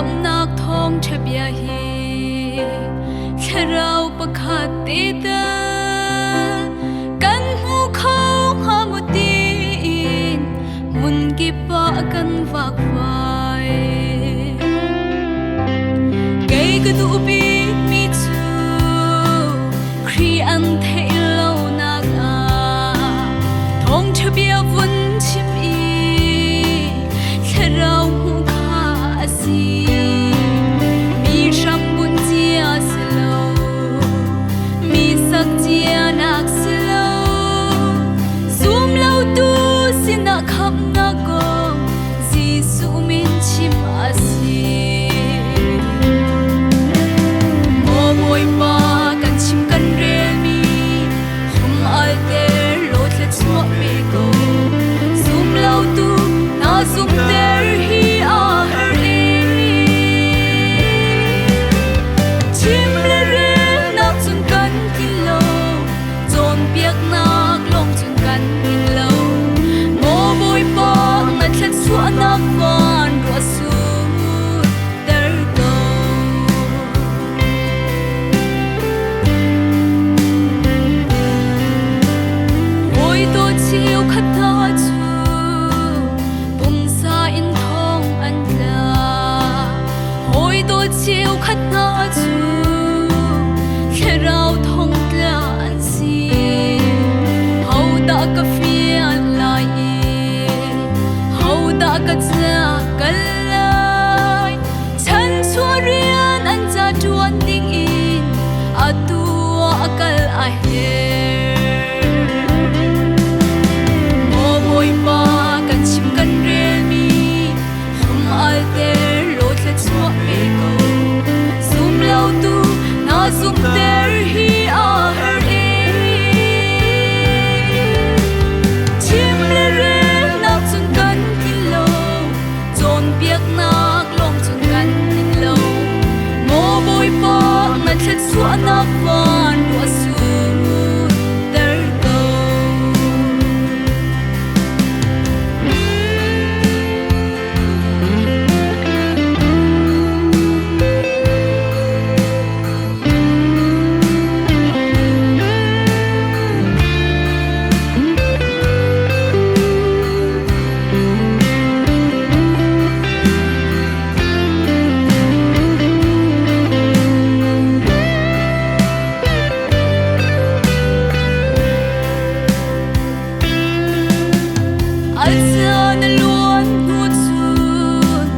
khắp nạc thong chập ya hi cha rau pakhat ti ta kan hu khâu ha mu tin mun ki pa kan vak vai cây cái tu bi mi chu khi an thấy lâu nạc thong chập ya vun chim y cha rau hu kha si mi ram bun chia slow mi sak chia nak slow zoom lâu tu sin na khap na go Giêsu min chim asi mo moi pa kan chim kan re mi hum al te lo tle chmo me go zoom lâu tu na zoom there hi a her chim le re nak chun kan kilo zon piak nak long chun kan kilo mo moi pa ngat thlet suan nak van ro su der go oi to chiu khat na chu bum sa in thong an la oi to chiu khat na chu khe rau thong tla an si hau da ka fian lai hau da ka cha kal lai chan chua rian an cha tuan ding in atu akal a he mo moi pa kan chim kan re mi hum al te lo tle chua me go zoom lâu tu na zoom there hi a her chim le re nak chun kan kilo zon piak nak long chun kan kilo mo boy pa ngat thlet suan nak van ro su there go al sa na luan nu chun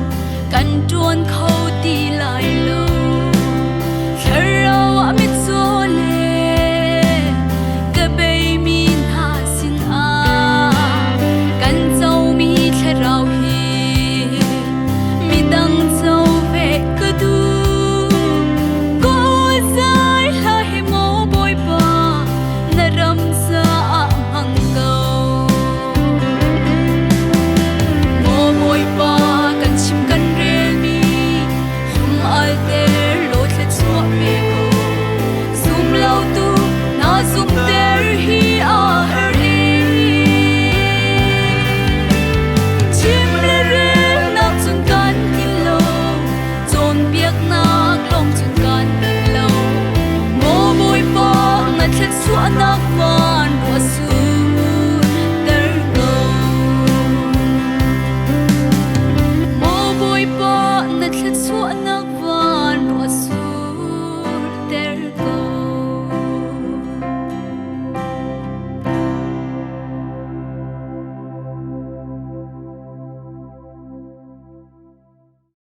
kan tuan kho